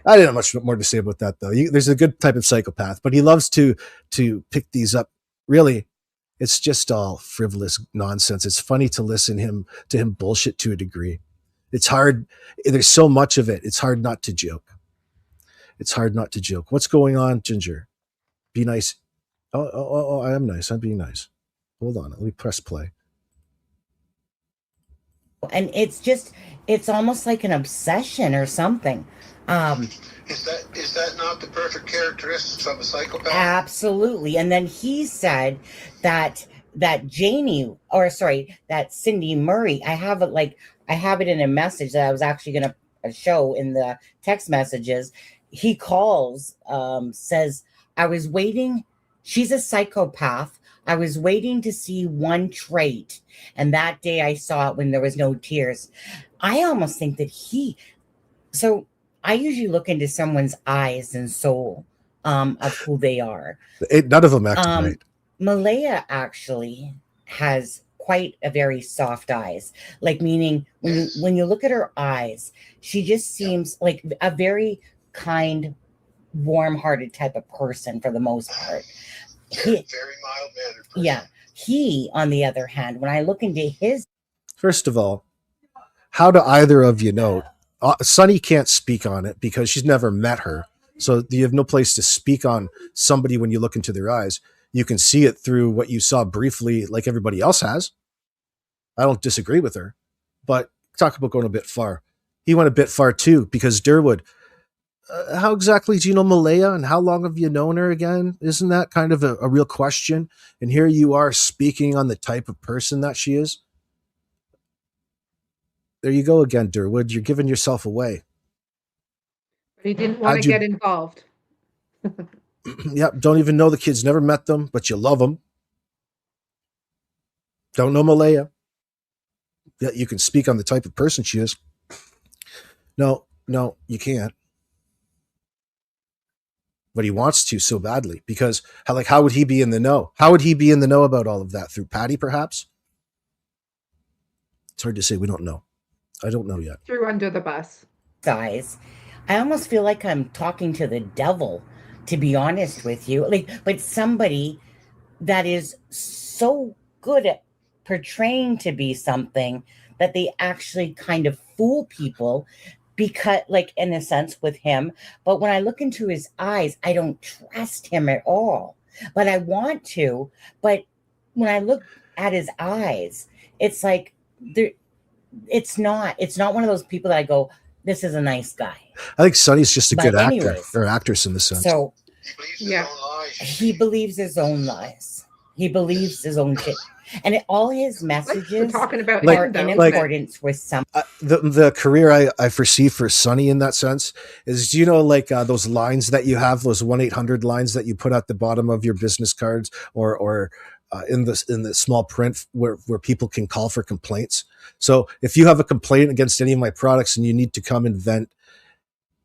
I didn't have much more to say about that, though. There's a good type of psychopath, but he loves to pick these up. Really, it's just all frivolous nonsense. It's funny to listen to him bullshit to a degree. It's hard. There's so much of it. It's hard not to joke. It's hard not to joke. What's going on, Ginger? Be nice. Oh, I am nice. I'm being nice. Hold on. Let me press play. And it's almost like an obsession or something. Is that not the perfect characteristics of a psychopath? Absolutely. And then he said that that Cindy Murray, I have it in a message that I was actually going to show in the text messages. He calls, says, I was waiting. She's a psychopath. I was waiting to see one trait. And that day I saw it when there was no tears. I almost think that so I usually look into someone's eyes and soul of who they are. None of them act right. Malaya actually has quite a very soft eyes. Like, meaning when you look at her eyes, she just seems like a very kind, warm-hearted type of person for the most part. Very mild-mannered person. Yeah. He, on the other hand, when I look into his... First of all, how do either of you know? Sunny can't speak on it because she's never met her. So you have no place to speak on somebody when you look into their eyes. You can see it through what you saw briefly, like everybody else has. I don't disagree with her, but talk about going a bit far. He went a bit far too, because Derwood, how exactly do you know Malaya, and how long have you known her again? Isn't that kind of a real question? And here you are speaking on the type of person that she is. There you go again, Derwood. You're giving yourself away. He didn't want to get involved. Yep, don't even know the kids, never met them, but you love them. Don't know Malaya. Yet you can speak on the type of person she is. No, you can't. But he wants to so badly, because how would he be in the know? How would he be in the know about all of that? Through Patty, perhaps? It's hard to say. We don't know. I don't know yet. Threw under the bus. Guys, I almost feel like I'm talking to the devil, to be honest with you. But somebody that is so good at portraying to be something that they actually kind of fool people, because, in a sense, with him. But when I look into his eyes, I don't trust him at all. But I want to. But when I look at his eyes, it's like it's not one of those people that I go, this is a nice guy. I think Sonny's just a good actor or actress in the sense. So he believes his own lies. He believes his own shit. And all his messages we're talking about are in accordance with some. The career I foresee for Sonny in that sense is, do you know, those lines that you have, those 1-800 lines that you put at the bottom of your business cards, or in the small print where people can call for complaints. So if you have a complaint against any of my products and you need to come and vent,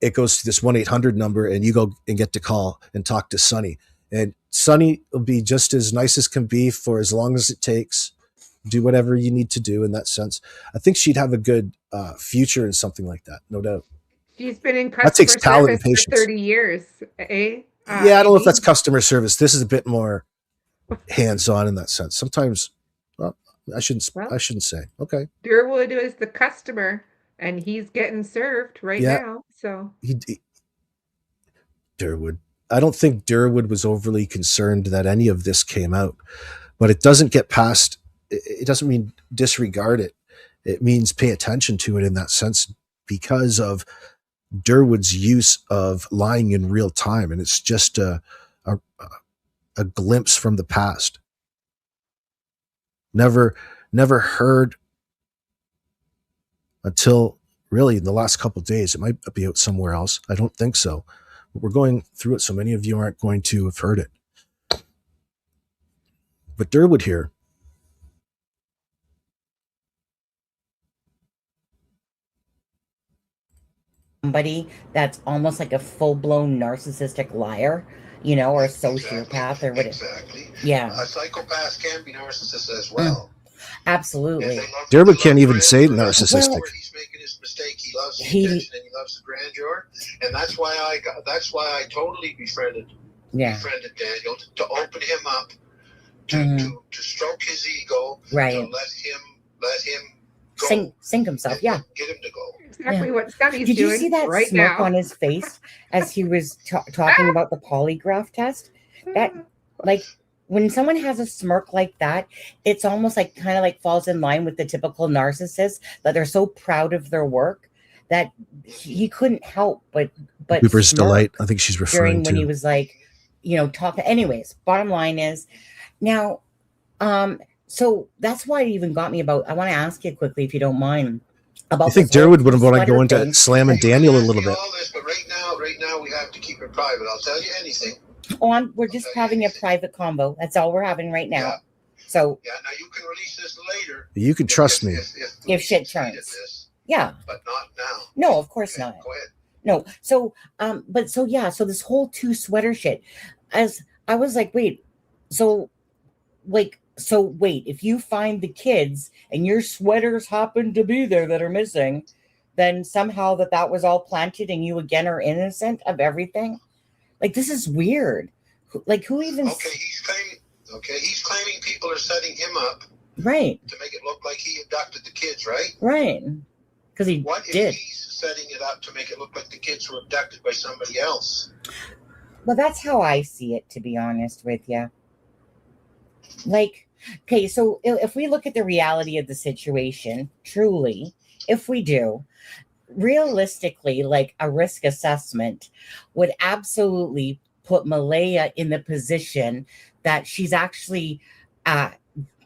it goes to this 1-800 number, and you go and get to call and talk to Sonny. And Sonny will be just as nice as can be for as long as it takes. Do whatever you need to do in that sense. I think she'd have a good future in something like that, no doubt. She's been in customer service for 30 years, eh? Yeah, I don't know if that's customer service. This is a bit more hands-on in that sense. Sometimes, I shouldn't say. Okay. Derwood is the customer, and he's getting served now. So Derwood. I don't think Derwood was overly concerned that any of this came out, but it doesn't get past. It doesn't mean disregard it. It means pay attention to it in that sense, because of Derwood's use of lying in real time, and it's just a glimpse from the past. Never heard until really in the last couple of days. It might be out somewhere else. I don't think so. But we're going through it, so many of you aren't going to have heard it. But Derwood here, somebody that's almost like a full-blown narcissistic liar, or a sociopath or whatever. Exactly. Yeah. A psychopath can be narcissist as well. Absolutely. Derwood can't even say narcissistic. Well, Where he's making his mistake, he loves the He- attention and he loves the grandeur, and that's why I totally befriended Yeah. Daniel to open him up, to Mhm. to stroke his ego, Right. to let him go, Sink himself. and Yeah. get him to go. Exactly what Sonny's Did doing you see that right smirk now. on his face as he was talking about the polygraph test? That, like, when someone has a smirk like that, it's almost like kind of like falls in line with the typical narcissist, that they're so proud of their work that he couldn't help but Cooper's smirk delight. I think she's referring during when he to. was like, talking. Anyways, bottom line is now, so that's why it even got me about. I want to ask you quickly, if you don't mind, about. I think this whole Derwood would want to sweater go into thing. slamming You can Daniel a ask little me bit. all this, but right now we have to keep it private. I'll tell you anything. We're just having a private combo. That's all we're having right now. Yeah. So Yeah, now you can release this later. You can trust me. If shit Tweeted turns. this, yeah, but not now. no, of course Okay, not. Go ahead. No. So, so this whole two sweater shit, as I was like, wait, so wait, if you find the kids and your sweaters happen to be there that are missing, then somehow that was all planted and you again are innocent of everything. Like, this is weird. Like, who even? Okay, he's claiming people are setting him up Right. to make it look like he abducted the kids, right? Right. Because he What if did. he's setting it up to make it look like the kids were abducted by somebody else? Well, that's how I see it, to be honest with you. Like, okay, so if we look at the reality of the situation, truly, if we do, realistically, like a risk assessment would absolutely put Malaya in the position that she's actually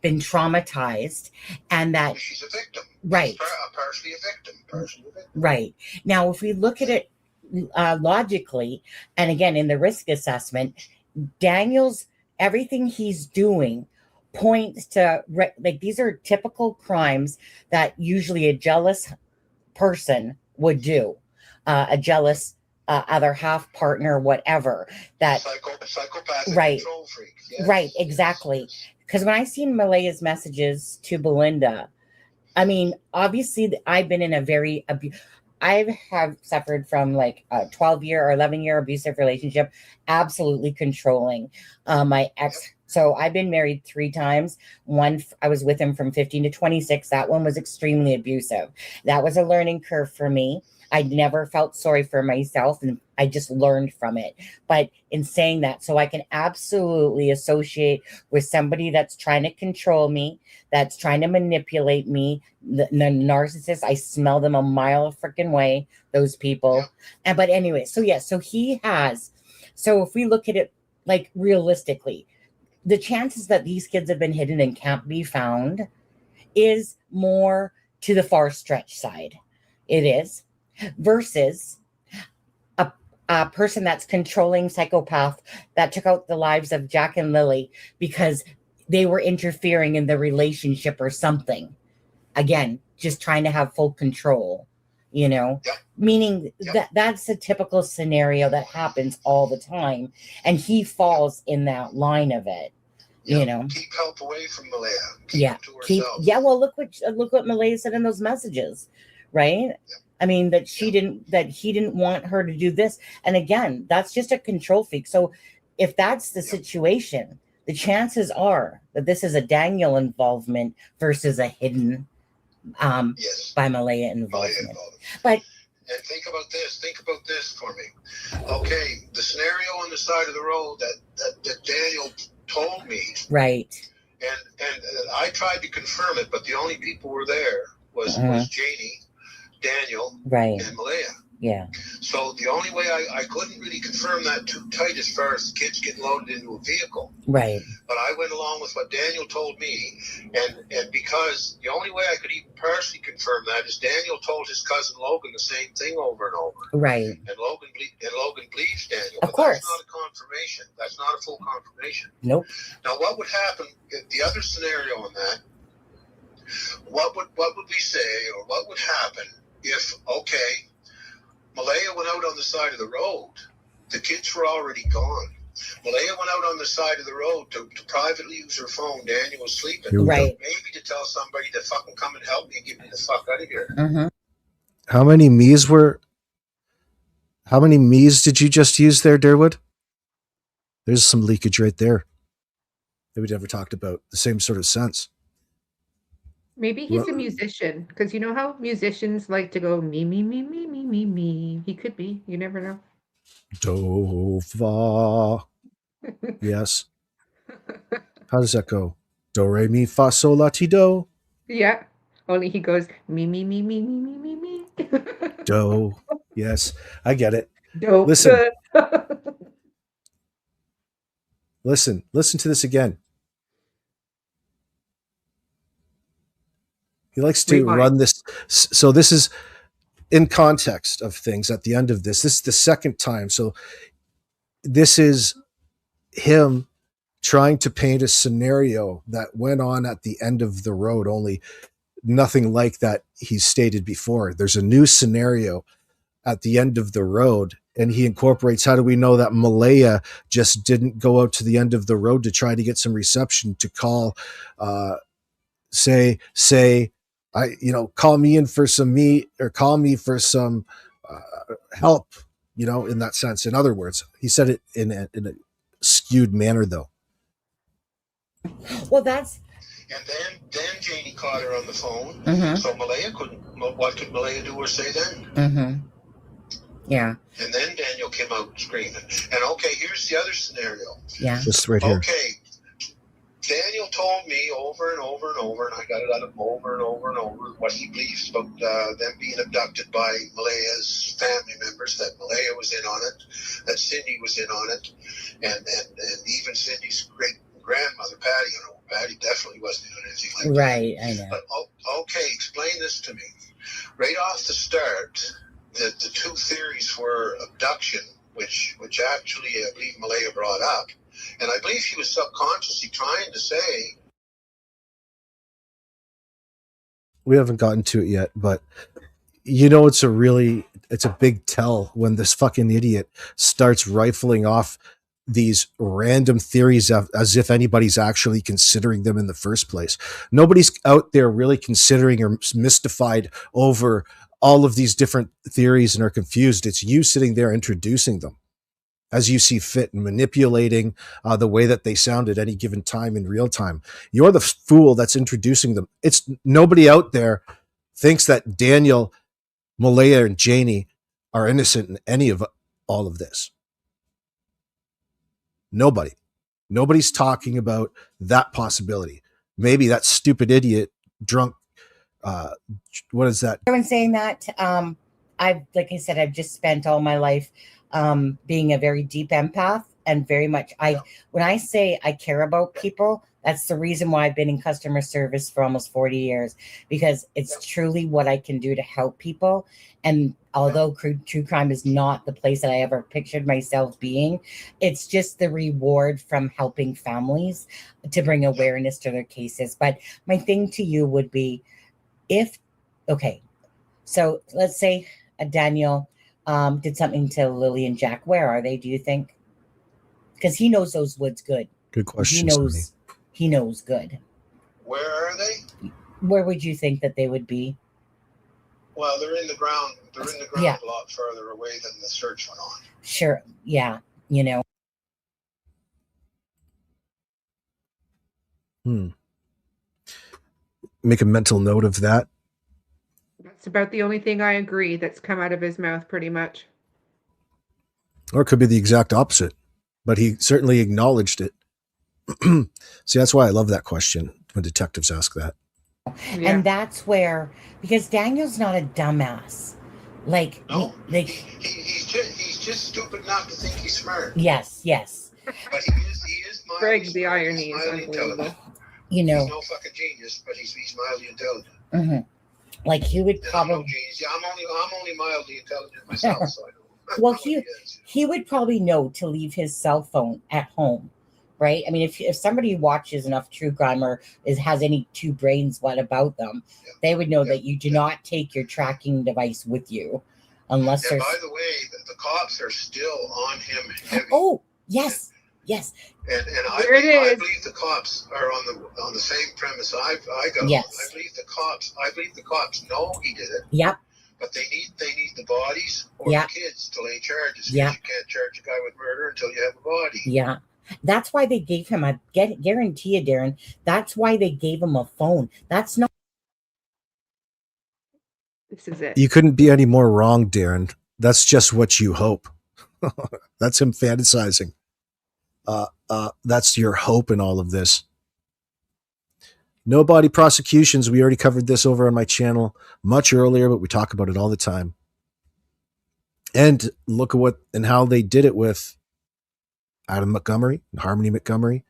been traumatized, and that She's a victim. Right. Partially a victim. Right. Now, if we look at it logically, and again, in the risk assessment, Daniel's everything he's doing points to, like, these are typical crimes that usually a jealous person would do. A jealous other half partner, whatever. That Psychopath, Right. control freak. Yes. Right, exactly. Because when I seen Malaya's messages to Belinda, I mean, obviously, I've been in a very I have suffered from like a 12-year or 11-year abusive relationship, absolutely controlling. My ex, so I've been married 3 times. One, I was with him from 15 to 26. That one was extremely abusive. That was a learning curve for me. I never felt sorry for myself, and I just learned from it. But in saying that, so I can absolutely associate with somebody that's trying to control me, that's trying to manipulate me. The narcissist, I smell them a mile freaking way, those people. And but anyway, so yeah, so he has. So if we look at it like realistically, the chances that these kids have been hidden and can't be found is more to the far stretch side. It is. Versus a person that's controlling psychopath that took out the lives of Jack and Lily because they were interfering in the relationship or something. Again, just trying to have full control, meaning that's a typical scenario that happens all the time. And he falls in that line of it. Keep help away from Malaya. Well, look what Malaya said in those messages, right? I mean, that he didn't want her to do this. And again, that's just a control freak. So if that's the situation, the chances are that this is a Daniel involvement versus a hidden by Malaya involvement. But and think about this for me. Okay, the scenario on the side of the road that Daniel told me. Right. And I tried to confirm it, but the only people who were there was Janie, Daniel, right, and Malaya. Yeah. So the only way I couldn't really confirm that too tight as far as the kids getting loaded into a vehicle. Right. But I went along with what Daniel told me, and because the only way I could even partially confirm that is Daniel told his cousin Logan the same thing over and over. Right. And Logan believes Daniel. Of course. That's not a confirmation. That's not a full confirmation. Nope. Now, what would happen if the other scenario on that? What would we say, or what would happen if Malaya went out on the side of the road, the kids were already gone. Malaya went out on the side of the road to privately use her phone. Daniel was sleeping. Here we go. Right. Maybe to tell somebody to fucking come and help me and get me the fuck out of here. Mhm. How many me's did you just use there, Derwood? There's some leakage right there that we never talked about. The same sort of sense. Maybe he's Well- a musician, because you know how musicians like to go me, me, me, me, me, me, me. He could be. You never know. Do, fa. Yes. How does that go? Do, re, mi, fa, sol, la, ti, do. Yeah. Only he goes me, me, me, me, me, me, me, me. Do. Yes. I get it. Dope. Listen. Listen to this again. He likes to Rewind. run this. So this is in context of things at the end of this. This is the second time. So this is him trying to paint a scenario that went on at the end of the road, only nothing like that he stated before. There's a new scenario at the end of the road, and he incorporates, how do we know that Malaya just didn't go out to the end of the road to try to get some reception, to call, say, call me in for some meat, or call me for some help, in that sense. In other words, he said it in a skewed manner, though. Well, that's And then Janie caught her on the phone. Mhm. So Malaya couldn't. What could Malaya do or say then? Mhm. Yeah. And then Daniel came out screaming. And okay, here's the other scenario. Yeah. Just right here. Okay, Daniel told me over and over and over, and I got it out of him over and over and over, what he believes about them being abducted by Malaya's family members, that Malaya was in on it, that Cindy was in on it, and even Cindy's great-grandmother, Patty. Patty definitely wasn't doing anything like that. Right. I know. But okay, explain this to me. Right off the start, the two theories were abduction, which actually I believe Malaya brought up, and I believe she was subconsciously trying to say. We haven't gotten to it yet, but it's a big tell when this fucking idiot starts rifling off these random theories as if anybody's actually considering them in the first place. Nobody's out there really considering or mystified over all of these different theories and are confused. It's you sitting there introducing them as you see fit and manipulating the way that they sound at any given time in real time. You're the fool that's introducing them. It's nobody out there thinks that Daniel, Malaya, and Janie are innocent in any of all of this. Nobody's talking about that possibility. Maybe that stupid idiot drunk. What is that? Everyone's saying that. Like I said, I've just spent all my life being a very deep empath, and very much when I say I care about people, that's the reason why I've been in customer service for almost 40 years, because it's truly what I can do to help people. And although true crime is not the place that I ever pictured myself being, it's just the reward from helping families to bring awareness to their cases. But my thing to you would be, so let's say Daniel did something to Lily and Jack. Where are they, do you think? Because he knows those woods good. Good question. Sonny. He knows good. Where are they? Where would you think that they would be? Well, they're in the ground. They're in the ground Yeah. a lot further away than the search went on. Sure. Yeah. Make a mental note of that. That's about the only thing I agree that's come out of his mouth, pretty much. Or it could be the exact opposite, but he certainly acknowledged it. See, that's why I love that question when detectives ask that. Yeah. And that's where, because Daniel's not a dumbass. No, like he's just stupid enough to think he's smart. yes. But he is mildly Greg, the smart. irony He's is mildly unbelievable. intelligent. You know, He's no fucking genius, but he's mildly intelligent. like he would And I'm probably. no genius. Yeah, I'm only mildly intelligent myself, so I know. Well, what he is. he would probably know to leave his cell phone at home, right? I mean, if somebody watches enough true crime or has any two brains what about them, they would know that you do not take your tracking device with you unless And there's. by the way, the cops are still on him heavy. Oh, yes. Yes. And I believe the cops are on the same premise I got Yes. on. I believe the cops know he did it. Yep. But they need the bodies or Yep. the kids to lay charges. Yep. You can't charge a guy with murder until you have a body. Yeah. That's why they gave him guarantee you, Darren. That's why they gave him a phone. That's not. This is it. You couldn't be any more wrong, Darren. That's just what you hope. That's him fantasizing. That's your hope in all of this. No body prosecutions. We already covered this over on my channel much earlier, but we talk about it all the time. And look at what and how they did it with Adam Montgomery and Harmony Montgomery,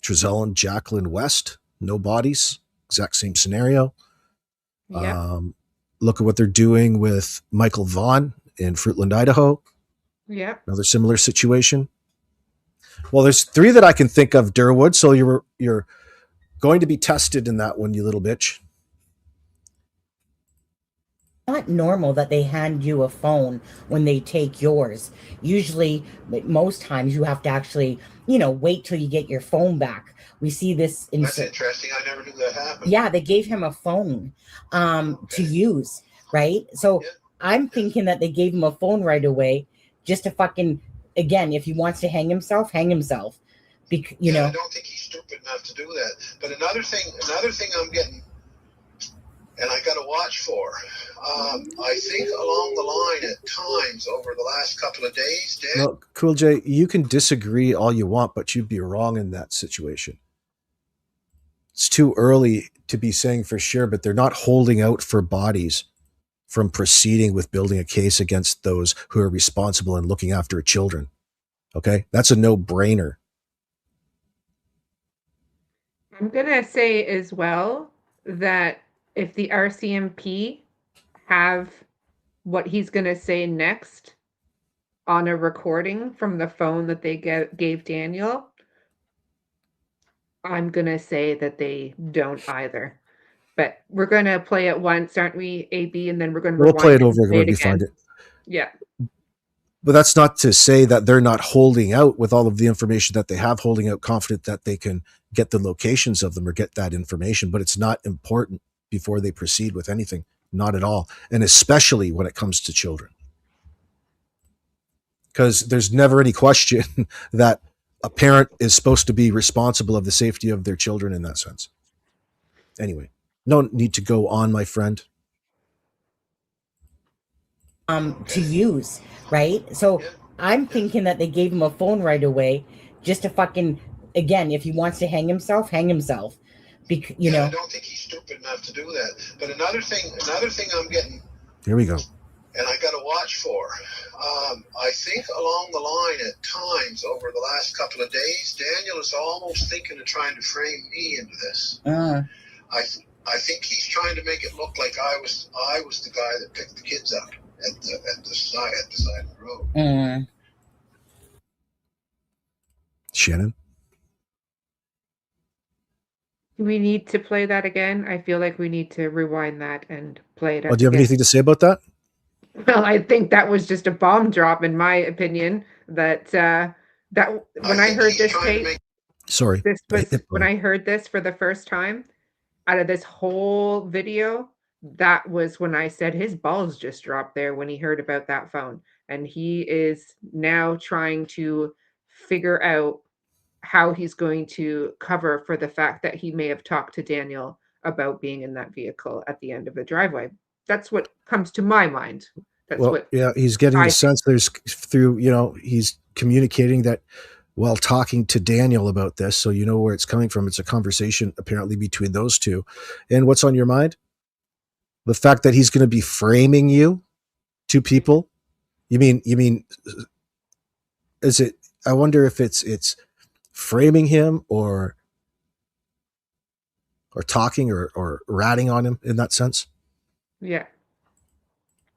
Trezell and Jacqueline West. No bodies. Exact same scenario. Yeah. Look at what they're doing with Michael Vaughn in Fruitland, Idaho. Yeah. Another similar situation. Well, there's 3 that I can think of, Derwood. So you're going to be tested in that one, you little bitch. Not normal that they hand you a phone when they take yours. Usually, most times, you have to actually, wait till you get your phone back. We see this in. That's interesting. I never knew that happened. Yeah, they gave him a phone to use, right? So I'm thinking that they gave him a phone right away, just to fucking, again, if he wants to hang himself, hang himself. I don't think he's stupid enough to do that. But another thing I'm getting, and I got to watch for. I think along the line at times over the last couple of days, Dan. No, Cool J, you can disagree all you want, but you'd be wrong in that situation. It's too early to be saying for sure, but they're not holding out for bodies from proceeding with building a case against those who are responsible and looking after children. Okay? That's a no-brainer. I'm going to say as well that if the RCMP have what he's going to say next on a recording from the phone that they gave Daniel, I'm going to say that they don't either. But we're going to play it once, aren't we, AB? And then we're going to play it over when we find it. Yeah. But that's not to say that they're not holding out with all of the information that they have, holding out confident that they can get the locations of them or get that information. But it's not important before they proceed with anything. Not at all. And especially when it comes to children. Because there's never any question that a parent is supposed to be responsible of the safety of their children in that sense. Anyway, no need to go on, my friend. To use, right? So I'm thinking that they gave him a phone right away, just to fucking, again, if he wants to hang himself, hang himself. I don't think he's stupid enough to do that. But another thing I'm getting. Here we go. And I got to watch for. I think along the line at times over the last couple of days, Daniel is almost thinking of trying to frame me into this. I think he's trying to make it look like I was the guy that picked the kids up at the side of the road. Shannon? Do we need to play that again? I feel like we need to rewind that and play it. Do you have anything to say about that? Well, I think that was just a bomb drop, in my opinion. That when I heard this tape, when I heard this for the first time, out of this whole video, that was when I said his balls just dropped there when he heard about that phone, and he is now trying to figure out how he's going to cover for the fact that he may have talked to Daniel about being in that vehicle at the end of the driveway. That's what comes to my mind. He's getting the sense there's through, he's communicating that while talking to Daniel about this, so you know where it's coming from. It's a conversation apparently between those two. And what's on your mind? The fact that he's going to be framing you to people. You mean, is it, I wonder if it's framing him or talking or ratting on him in that sense. Yeah.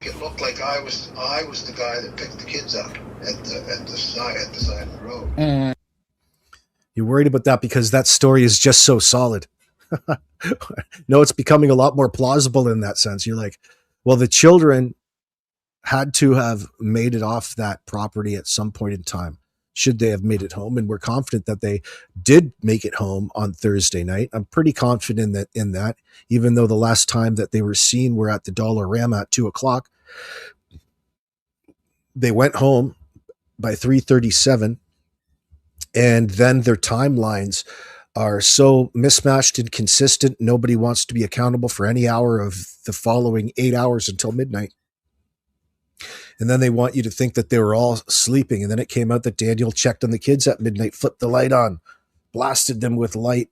It looked like I was the guy that picked the kids up at the side of the road. You're worried about that because that story is just so solid. No, it's becoming a lot more plausible in that sense. You're like, well, the children had to have made it off that property at some point in time. should they have made it home. And we're confident that they did make it home on Thursday night. I'm pretty confident in that, even though the last time that they were seen were at the Dollarama at 2:00. They went home by 3:37, and then their timelines are so mismatched and consistent. Nobody wants to be accountable for any hour of the following 8 hours until midnight. And then they want you to think that they were all sleeping. And then it came out that Daniel checked on the kids at midnight, flipped the light on, blasted them with light.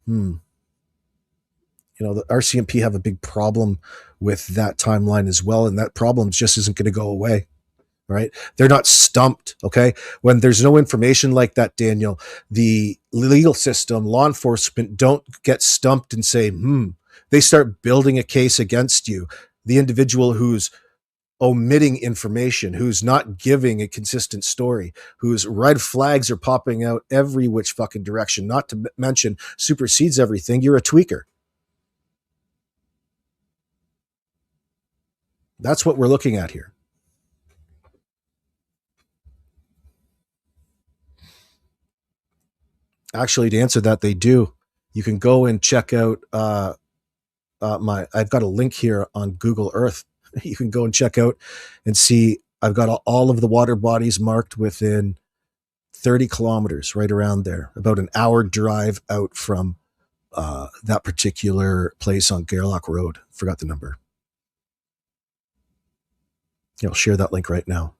You know, the RCMP have a big problem with that timeline as well. And that problem just isn't going to go away. Right? They're not stumped. Okay. When there's no information like that, Daniel, the legal system, law enforcement don't get stumped and say, they start building a case against you. The individual who's omitting information, who's not giving a consistent story, whose red flags are popping out every which fucking direction, not to mention supersedes everything. You're a tweaker. That's what we're looking at here. Actually, to answer that, they do. You can go and check out I've got a link here on Google Earth. You can go and check out and see. I've got all of the water bodies marked within 30 kilometers, right around there, about an hour drive out from that particular place on Gairloch Road. Forgot the number. I'll share that link right now.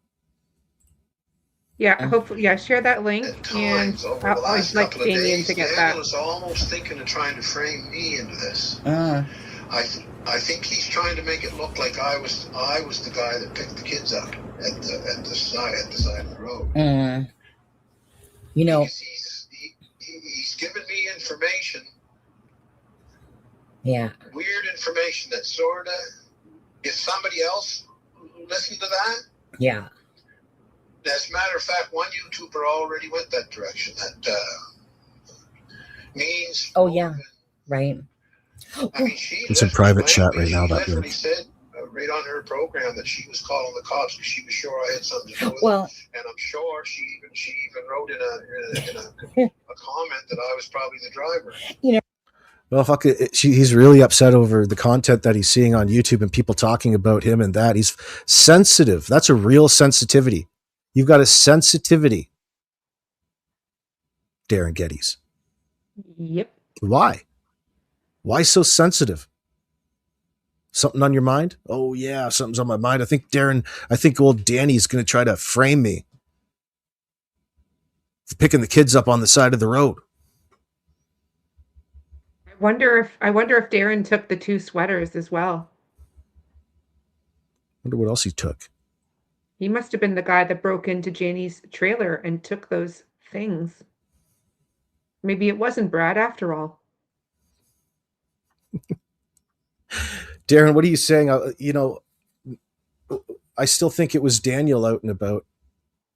Yeah, hopefully, share that link. And I'd like Damien to get that. Daniel is almost thinking of trying to frame me into this. I think he's trying to make it look like I was the guy that picked the kids up at the side of the road. You know, he's given me information. Yeah. Weird information that sort of, if somebody else listened to that. Yeah. As a matter of fact, one YouTuber already went that direction. That means. Oh yeah, right. I mean, it's a private chat right now. That literally said right on her program that she was calling the cops because she was sure I had something to do with it. And I'm sure she even wrote in a comment that I was probably the driver. You know. Well, fuck it. He's really upset over the content that he's seeing on YouTube and people talking about him and that. He's sensitive. That's a real sensitivity. You've got a sensitivity, Darren Geddes. Yep. Why? Why so sensitive? Something on your mind? Oh, yeah, something's on my mind. I think old Danny's going to try to frame me for picking the kids up on the side of the road. I wonder if Darren took the 2 sweaters as well. Wonder what else he took. He must have been the guy that broke into Janie's trailer and took those things. Maybe it wasn't Brad after all. Darren, what are you saying? I still think it was Daniel out and about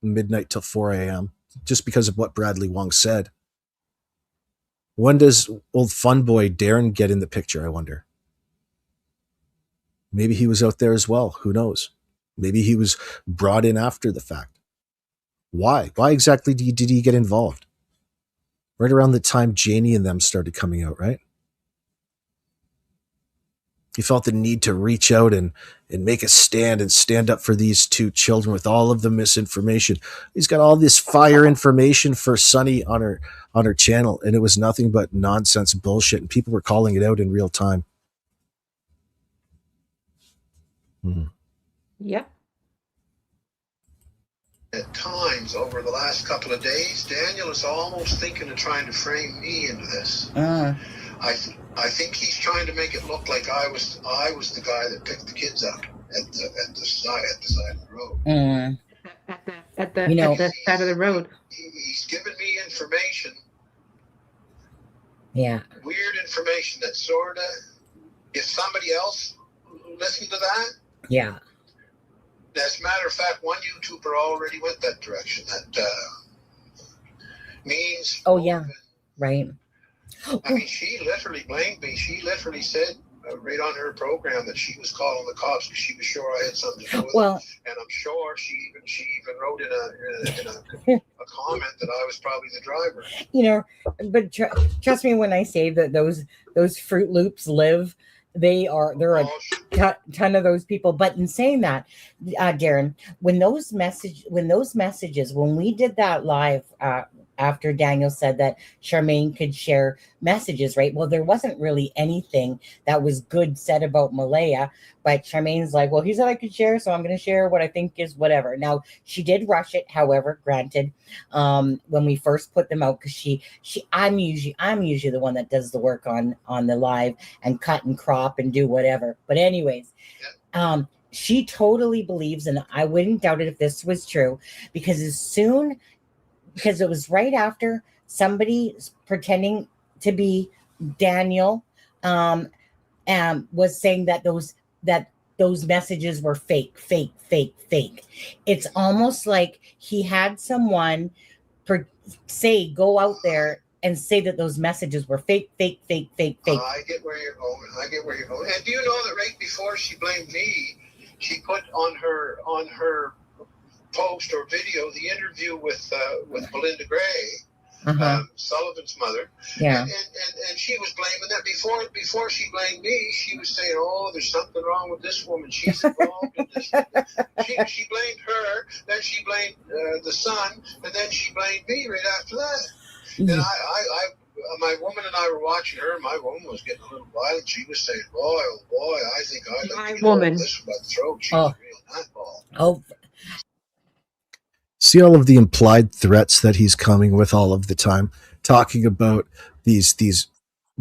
midnight till 4 a.m. just because of what Bradley Wong said. When does old fun boy Darren get in the picture, I wonder? Maybe he was out there as well. Who knows? Maybe he was brought in after the fact. Why? Why exactly did he get involved? Right around the time Janie and them started coming out, right? He felt the need to reach out and make a stand and stand up for these 2 children with all of the misinformation. He's got all this fire information for Sunny on her channel, and it was nothing but nonsense bullshit, and people were calling it out in real time. Yep. At times over the last couple of days, Daniel is almost thinking of trying to frame me into this. I think he's trying to make it look like I was the guy that picked the kids up at the side of the road. At the side of the road. He's given me information. Yeah. Weird information that sort of, if somebody else listened to that. Yeah. As a matter of fact, one YouTuber already went that direction. That means. Oh yeah, right. I mean, she literally blamed me. She literally said right on her program that she was calling the cops because she was sure I had something to do with it. And I'm sure she even wrote in a comment that I was probably the driver. You know, but trust me when I say that those Fruit Loops live. There are a ton of those people. But in saying that, Darren, when we did that live after Daniel said that Charmaine could share messages, right? Well, there wasn't really anything that was good said about Malaya, but Charmaine's like, well, he said I could share, so I'm going to share what I think is whatever. Now, she did rush it, however, granted, when we first put them out, because I'm usually the one that does the work on the live and cut and crop and do whatever. But anyways, she totally believes, and I wouldn't doubt it if this was true, because it was right after somebody pretending to be Daniel was saying that those messages were fake. It's almost like he had someone go out there and say that those messages were fake. I get where you're going. And do you know that right before she blamed me, she put on her post or video the interview with Belinda Gray, Sullivan's mother. Yeah. And she was blaming that before she blamed me. She was saying, "Oh, there's something wrong with this woman. She's involved in this." She blamed her, then she blamed the son, and then she blamed me right after that. Mm-hmm. And my woman and I were watching her. My woman was getting a little violent. She was saying, "Boy, oh boy, I think I'd like to get this by the throat." She was real nutball. Oh. See all of the implied threats that he's coming with all of the time, talking about these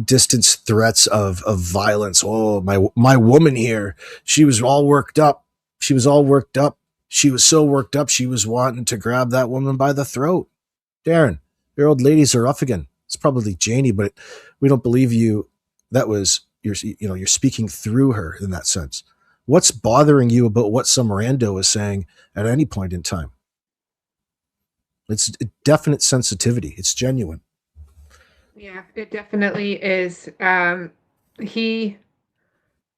distance threats of violence. Oh, my woman here, she was all worked up. She was so worked up. She was wanting to grab that woman by the throat. Darren, your old ladies are off again. It's probably Janie, but we don't believe you. That was you're speaking through her in that sense. What's bothering you about what some rando is saying at any point in time? It's a definite sensitivity. It's genuine. Yeah, it definitely is. And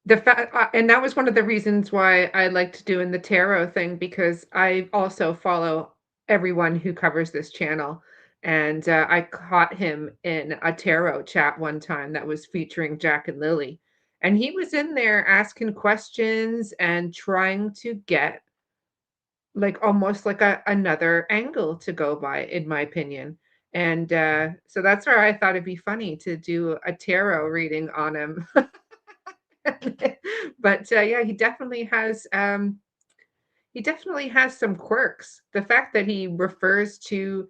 that was one of the reasons why I liked doing the tarot thing, because I also follow everyone who covers this channel. And I caught him in a tarot chat one time that was featuring Jack and Lily. And he was in there asking questions and trying to get almost like another angle to go by, in my opinion. And so that's where I thought it'd be funny to do a tarot reading on him. But yeah, he definitely has some quirks. The fact that he refers to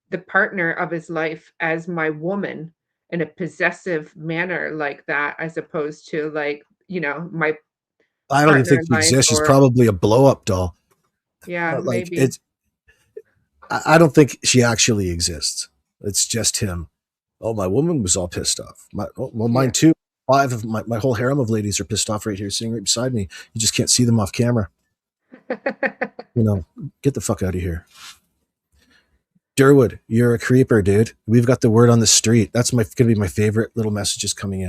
the partner of his life as my woman in a possessive manner like that, as opposed to my I don't even think she exists. She's probably a blow-up doll. Yeah, maybe. I don't think she actually exists. It's just him. Oh, my woman was all pissed off. Mine too. 5 of my whole harem of ladies are pissed off right here, sitting right beside me. You just can't see them off camera. Get the fuck out of here. Derwood, you're a creeper, dude. We've got the word on the street. That's going to be my favorite little messages coming in.